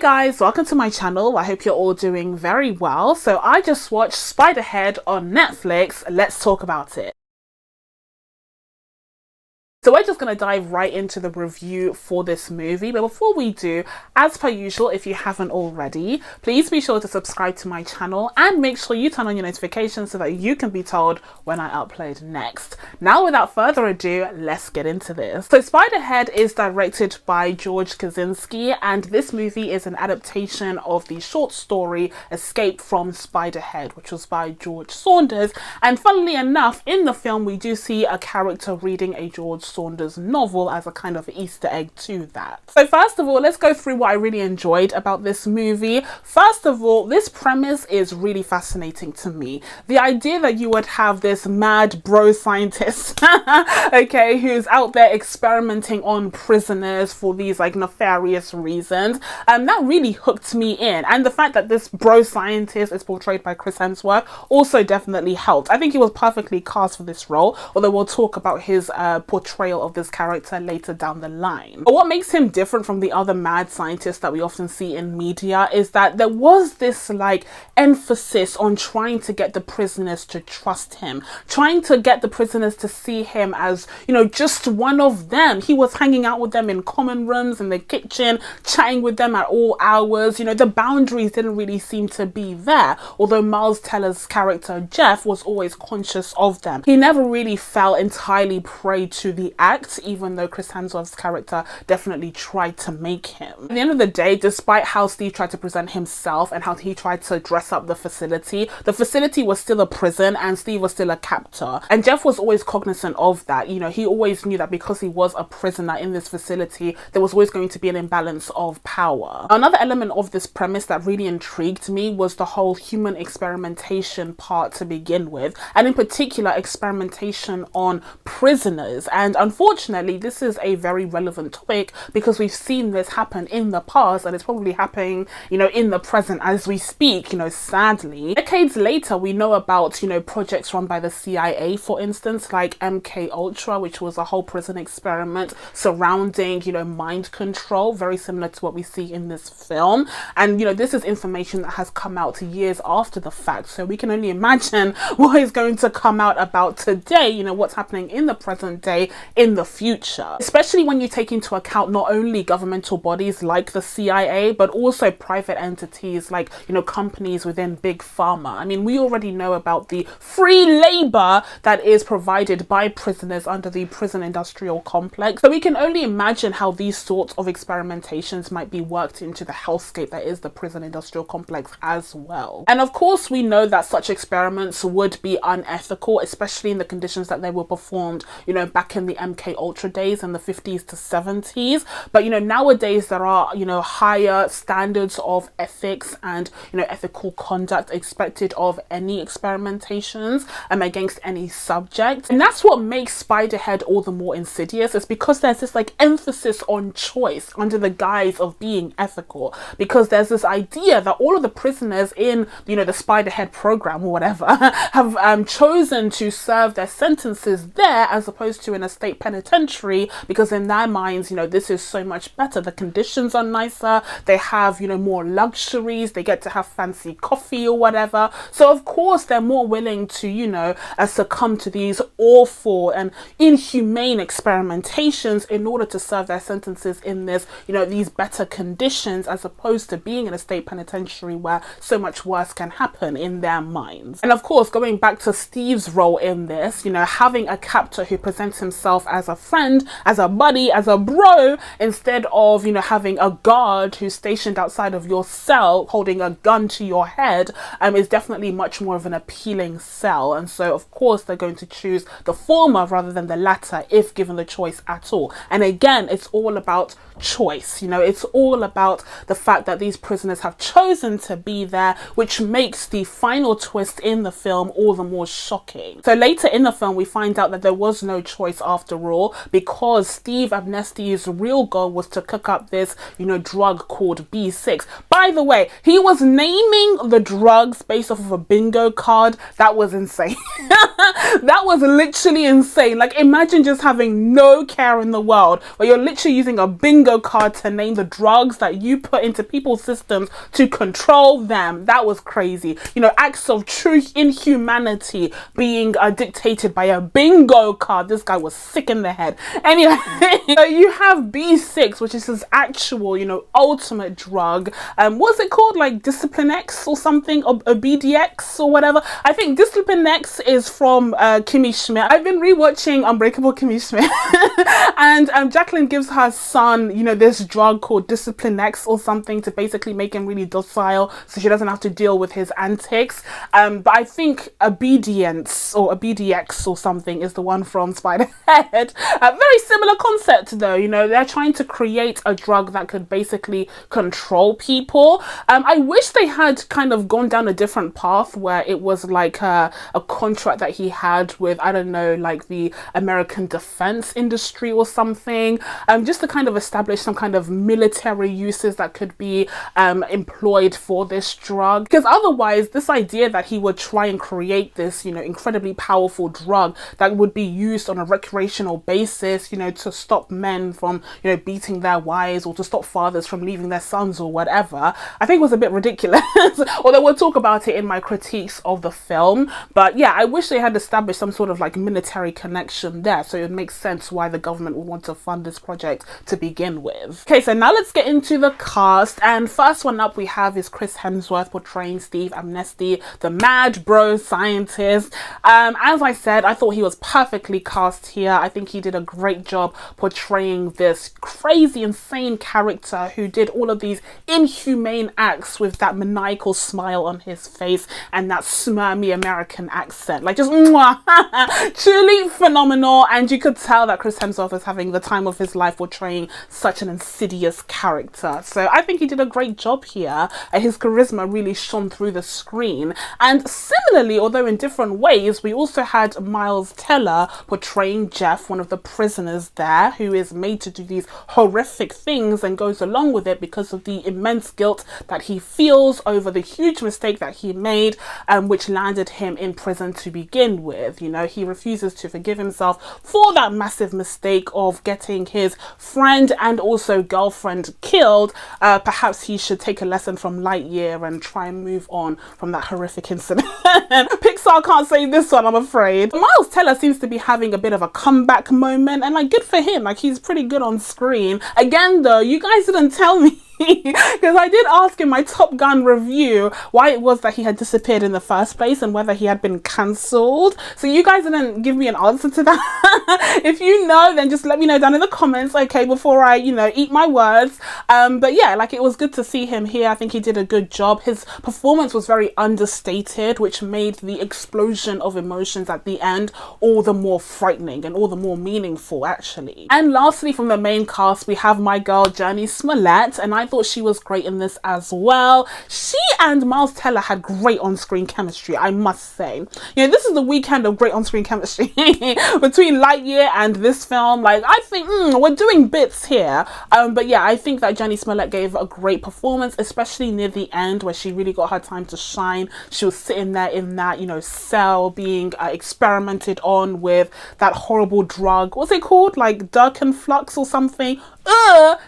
guys, welcome to my channel. I hope you're all doing very well. So I just watched Spiderhead on Netflix. Let's talk about it. So we're just going to dive right into the review for this movie, but before we do, as per usual, if you haven't already, please be sure to subscribe to my channel and make sure you turn on your notifications so that you can be told when I upload next. Now without further ado, let's get into this. So Spiderhead is directed by George Kaczynski, and this movie is an adaptation of the short story Escape from Spiderhead, which was by George Saunders. And funnily enough, in the film we do see a character reading a George Saunders novel as a kind of Easter egg to that. So first of all, let's go through what I really enjoyed about this movie. First of all, this premise is really fascinating to me. The idea that you would have this mad bro scientist, okay, who's out there experimenting on prisoners for these like nefarious reasons, that really hooked me in. And the fact that this bro scientist is portrayed by Chris Hemsworth also definitely helped. I think he was perfectly cast for this role, although we'll talk about his portrayal of this character later down the line. But what makes him different from the other mad scientists that we often see in media is that there was this like emphasis on trying to get the prisoners to trust him, trying to get the prisoners to see him as, you know, just one of them. He was hanging out with them in common rooms, in the kitchen, chatting with them at all hours. You know, the boundaries didn't really seem to be there, although Miles Teller's character Jeff was always conscious of them. He never really fell entirely prey to the act, even though Chris Hemsworth's character definitely tried to make him. At the end of the day, despite how Steve tried to present himself and how he tried to dress up the facility was still a prison and Steve was still a captor. And Jeff was always cognizant of that. You know, he always knew that because he was a prisoner in this facility, there was always going to be an imbalance of power. Another element of this premise that really intrigued me was the whole human experimentation part to begin with, and in particular experimentation on prisoners. And unfortunately, this is a very relevant topic because we've seen this happen in the past and it's probably happening, you know, in the present as we speak, you know, sadly. Decades later, we know about, you know, projects run by the CIA, for instance, like MK Ultra, which was a whole prison experiment surrounding, you know, mind control, very similar to what we see in this film. And, you know, this is information that has come out years after the fact. So we can only imagine what is going to come out about today, you know, what's happening in the present day in the future, especially when you take into account not only governmental bodies like the CIA, but also private entities like, you know, companies within big pharma. I mean, we already know about the free labor that is provided by prisoners under the prison industrial complex. So we can only imagine how these sorts of experimentations might be worked into the hellscape that is the prison industrial complex as well. And of course, we know that such experiments would be unethical, especially in the conditions that they were performed, you know, back in the MK Ultra days in the 50s to 70s. But, you know, nowadays there are, you know, higher standards of ethics and, you know, ethical conduct expected of any experimentations against any subject. And that's what makes Spiderhead all the more insidious, is because there's this like emphasis on choice under the guise of being ethical, because there's this idea that all of the prisoners in, you know, the Spiderhead program or whatever have chosen to serve their sentences there as opposed to in a state penitentiary, because in their minds, you know, this is so much better. The conditions are nicer, they have, you know, more luxuries, they get to have fancy coffee or whatever. So of course they're more willing to, you know, succumb to these awful and inhumane experimentations in order to serve their sentences in this, you know, these better conditions, as opposed to being in a state penitentiary where so much worse can happen in their minds. And of course, going back to Steve's role in this, you know, having a captor who presents himself as a friend, as a buddy, as a bro, instead of, you know, having a guard who's stationed outside of your cell holding a gun to your head, is definitely much more of an appealing sell. And so of course they're going to choose the former rather than the latter if given the choice at all. And again, it's all about choice. You know, it's all about the fact that these prisoners have chosen to be there, which makes the final twist in the film all the more shocking. So later in the film we find out that there was no choice after after all, because Steve Amnesti's real goal was to cook up this, drug called B6. By the way, he was naming the drugs based off of a bingo card. That was insane. That was literally insane. Like, imagine just having no care in the world, where you're literally using a bingo card to name the drugs that you put into people's systems to control them. That was crazy. Acts of true inhumanity being dictated by a bingo card. This guy was sick in the head. Anyway, so you have B6, which is his actual, ultimate drug. What's it called? Like Discipline X or something, or BDX or whatever. I think Discipline X is from Kimmy Schmidt. I've been rewatching Unbreakable Kimmy Schmidt and Jacqueline gives her son, this drug called Discipline X or something to basically make him really docile so she doesn't have to deal with his antics. But I think a BDX or a BDX or something is the one from Spiderhead. A very similar concept though, they're trying to create a drug that could basically control people. I wish they had kind of gone down a different path where it was like a contract that he had with, I don't know, like the American defense industry or something, just to kind of establish some kind of military uses that could be employed for this drug. Because otherwise, this idea that he would try and create this, incredibly powerful drug that would be used on a recreational basis, to stop men from, beating their wives, or to stop fathers from leaving their sons or whatever, I think was a bit ridiculous. Although we'll talk about it in my critiques of the film. But yeah, I wish they had established some sort of like military connection there, so it would make sense why the government would want to fund this project to begin with. Okay, so now let's get into the cast. And first one up we have is Chris Hemsworth portraying Steve Amnesti, the mad bro scientist. As I said, I thought he was perfectly cast here. I think he did a great job portraying this crazy, insane character who did all of these inhumane acts with that maniacal smile on his face and that smarmy American accent. Like, just mwah, truly phenomenal. And you could tell that Chris Hemsworth was having the time of his life portraying such an insidious character. So I think he did a great job here, and his charisma really shone through the screen. And similarly, although in different ways, we also had Miles Teller portraying Jeff, one of the prisoners there, who is made to do these horrific things and goes along with it because of the immense guilt that he feels over the huge mistake that he made, which landed him in prison to begin with. He refuses to forgive himself for that massive mistake of getting his friend and also girlfriend killed. Perhaps he should take a lesson from Lightyear and try and move on from that horrific incident. Pixar can't say this one, I'm afraid. Miles Teller seems to be having a bit of a comeback moment, and like, good for him. Like, he's pretty good on screen. Again though, you guys didn't tell me because I did ask in my Top Gun review why it was that he had disappeared in the first place and whether he had been cancelled. So you guys didn't give me an answer to that. If you know, then just let me know down in the comments, okay, before I, eat my words. But yeah, like, it was good to see him here. I think he did a good job. His performance was very understated, which made the explosion of emotions at the end all the more frightening and all the more meaningful, actually. And lastly, from the main cast, we have my girl Jurnee Smollett, and I thought she was great in this as well. She and Miles Teller had great on-screen chemistry, I must say. This is the weekend of great on-screen chemistry between Lightyear and this film. Like, I think we're doing bits here. But yeah, I think that Jurnee Smollett gave a great performance, especially near the end where she really got her time to shine. She was sitting there in that, cell being experimented on with that horrible drug. What's it called? Like Darkenflux or something?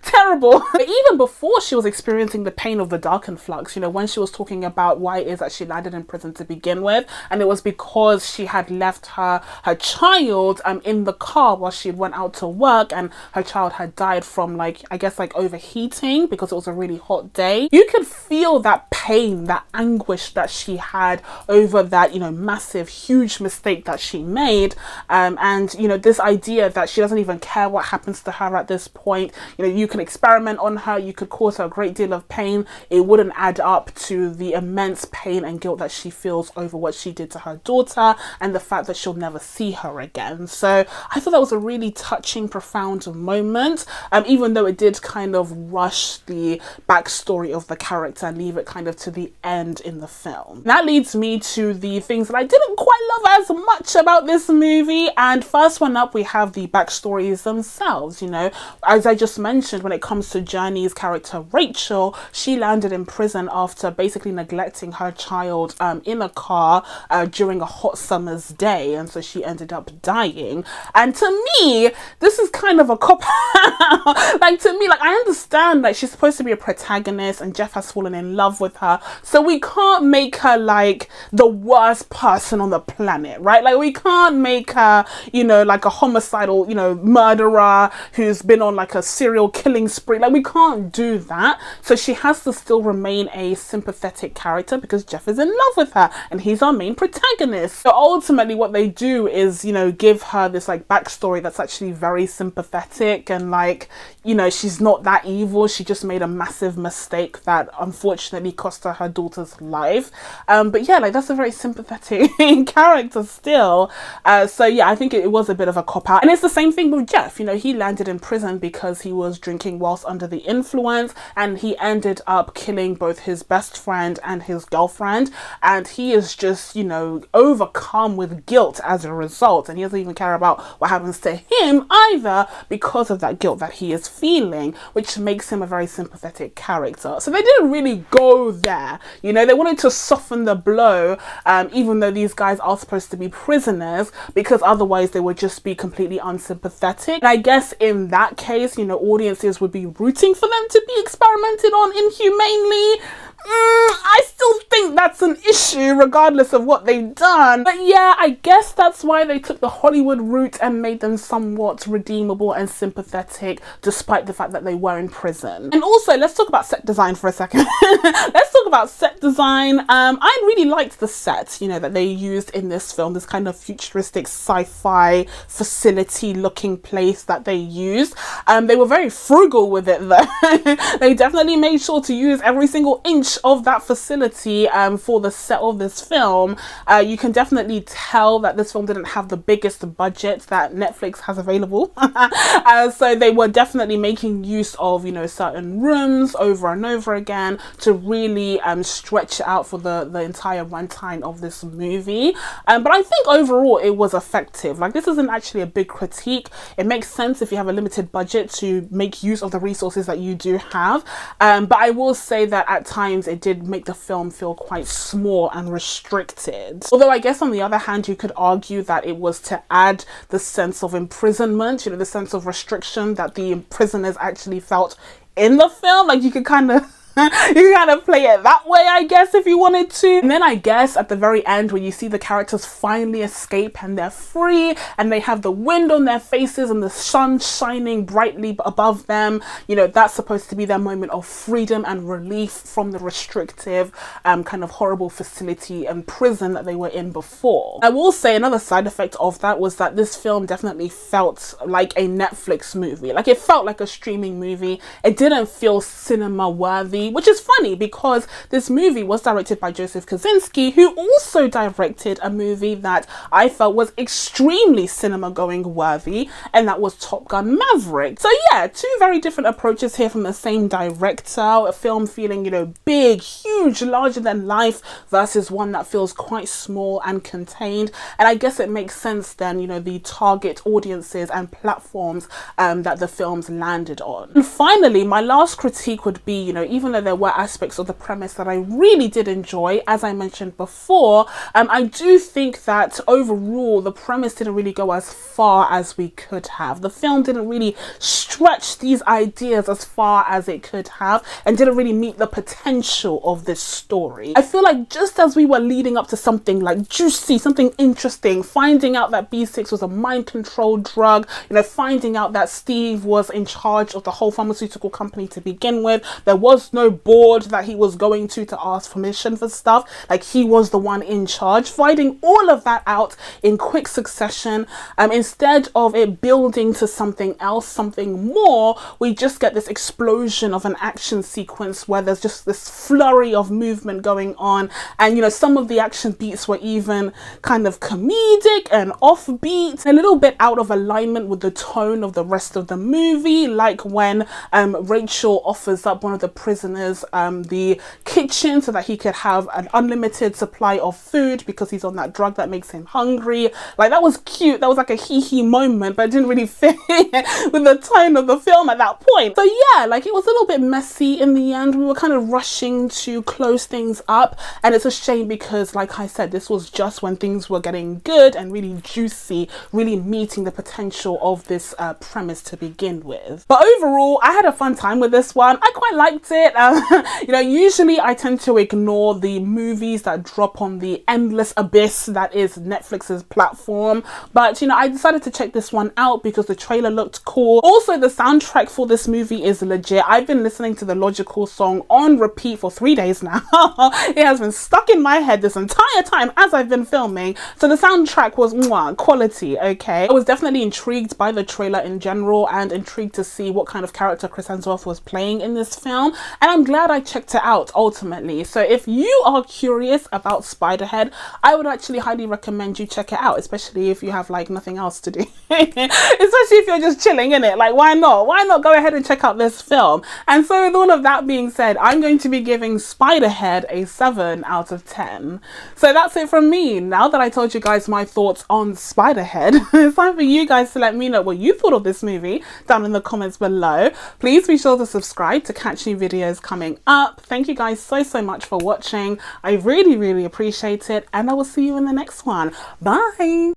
Terrible. But even before she was experiencing the pain of the Darkenflux, when she was talking about why it is that she landed in prison to begin with, and it was because she had left her child in the car while she went out to work, and her child had died from, like, I guess, like, overheating because it was a really hot day. You could feel that pain, that anguish that she had over that, massive, huge mistake that she made. And this idea that she doesn't even care what happens to her at this point, point, you know, you can experiment on her, you could cause her a great deal of pain. It wouldn't add up to the immense pain and guilt that she feels over what she did to her daughter and the fact that she'll never see her again. So I thought that was a really touching, profound moment, even though it did kind of rush the backstory of the character and leave it kind of to the end in the film. And that leads me to the things that I didn't quite love as much about this movie. And first one up, we have the backstories themselves. You know, as I just mentioned, when it comes to Journey's character Rachel, she landed in prison after basically neglecting her child in a car during a hot summer's day, and so she ended up dying. And to me, this is kind of a cop out. Like, to me, like, I understand that she's supposed to be a protagonist and Jeff has fallen in love with her, so we can't make her like the worst person on the planet, right? Like, we can't make her, you know, like a homicidal, you know, murderer who's been on like a serial killing spree. Like, we can't do that. So she has to still remain a sympathetic character because Jeff is in love with her and he's our main protagonist. So ultimately what they do is, you know, give her this like backstory that's actually very sympathetic, and like, you know, she's not that evil. She just made a massive mistake that unfortunately cost her daughter's life. But yeah, like, that's a very sympathetic character still. So yeah, I think it was a bit of a cop-out. And it's the same thing with Jeff. You know, he landed in prison because he was drinking whilst under the influence, and he ended up killing both his best friend and his girlfriend, and he is just, you know, overcome with guilt as a result, and he doesn't even care about what happens to him either because of that guilt that he is feeling, which makes him a very sympathetic character. So they didn't really go there. You know, they wanted to soften the blow, even though these guys are supposed to be prisoners, because otherwise they would just be completely unsympathetic. And I guess in that case, you know, audiences would be rooting for them to be experimented on inhumanely. I still think that's an issue regardless of what they've done. But yeah, I guess that's why they took the Hollywood route and made them somewhat redeemable and sympathetic despite the fact that they were in prison. And also, let's talk about set design for a second. Let's talk about set design. I really liked the set, you know, that they used in this film, this kind of futuristic sci-fi facility looking place that they used. They were very frugal with it though. They definitely made sure to use every single inch of that facility for the set of this film. You can definitely tell that this film didn't have the biggest budget that Netflix has available. So they were definitely making use of, you know, certain rooms over and over again to really stretch it out for the entire runtime of this movie. But I think overall it was effective. Like, this isn't actually a big critique. It makes sense if you have a limited budget to make use of the resources that you do have. But I will say that at times it did make the film feel quite small and restricted. Although I guess on the other hand, you could argue that it was to add the sense of imprisonment, you know, the sense of restriction that the prisoners actually felt in the film. Like, you could kind of you can kind of play it that way, I guess, if you wanted to. And then I guess at the very end, when you see the characters finally escape and they're free and they have the wind on their faces and the sun shining brightly above them, you know, that's supposed to be their moment of freedom and relief from the restrictive kind of horrible facility and prison that they were in before. I will say another side effect of that was that this film definitely felt like a Netflix movie. Like, it felt like a streaming movie. It didn't feel cinema worthy, which is funny because this movie was directed by Joseph Kosinski, who also directed a movie that I felt was extremely cinema going worthy, and that was Top Gun Maverick. So yeah, two very different approaches here from the same director. A film feeling, you know, big, huge, larger than life versus one that feels quite small and contained. And I guess it makes sense then, you know, the target audiences and platforms that the films landed on. And finally, my last critique would be, you know, even though there were aspects of the premise that I really did enjoy, as I mentioned before, I do think that overall the premise didn't really go as far as we could have. The film didn't really stretch these ideas as far as it could have and didn't really meet the potential of this story. I feel like just as we were leading up to something like juicy, something interesting, finding out that B6 was a mind control drug, you know, finding out that Steve was in charge of the whole pharmaceutical company to begin with, there was no no board that he was going to ask permission for stuff. Like, he was the one in charge, finding all of that out in quick succession. Instead of it building to something else, something more, we just get this explosion of an action sequence where there's just this flurry of movement going on. And, you know, some of the action beats were even kind of comedic and offbeat, a little bit out of alignment with the tone of the rest of the movie, like when Rachel offers up one of the prisoners the kitchen so that he could have an unlimited supply of food because he's on that drug that makes him hungry. Like, that was cute. That was like a hee moment, but it didn't really fit with the tone of the film at that point. So yeah, like, it was a little bit messy in the end. We were kind of rushing to close things up, and it's a shame because, like I said, this was just when things were getting good and really juicy, really meeting the potential of this premise to begin with. But overall, I had a fun time with this one. I quite liked it. You know, usually I tend to ignore the movies that drop on the endless abyss that is Netflix's platform, but you know, I decided to check this one out because the trailer looked cool. Also, the soundtrack for this movie is legit. I've been listening to the Logical song on repeat for 3 days now. It has been stuck in my head this entire time as I've been filming, so the soundtrack was quality. Okay, I was definitely intrigued by the trailer in general and intrigued to see what kind of character Chris Hemsworth was playing in this film, and I'm glad I checked it out ultimately. So if you are curious about Spiderhead, I would actually highly recommend you check it out, especially if you have like nothing else to do. Especially if you're just chilling in it. Like, why not go ahead and check out this film? And so with all of that being said, I'm going to be giving Spiderhead a 7 out of 10. So that's it from me. Now that I told you guys my thoughts on Spiderhead, it's time for you guys to let me know what you thought of this movie down in the comments below. Please be sure to subscribe to catch new videos coming up. Thank you guys so much for watching. I really appreciate it, and I will see you in the next one. Bye.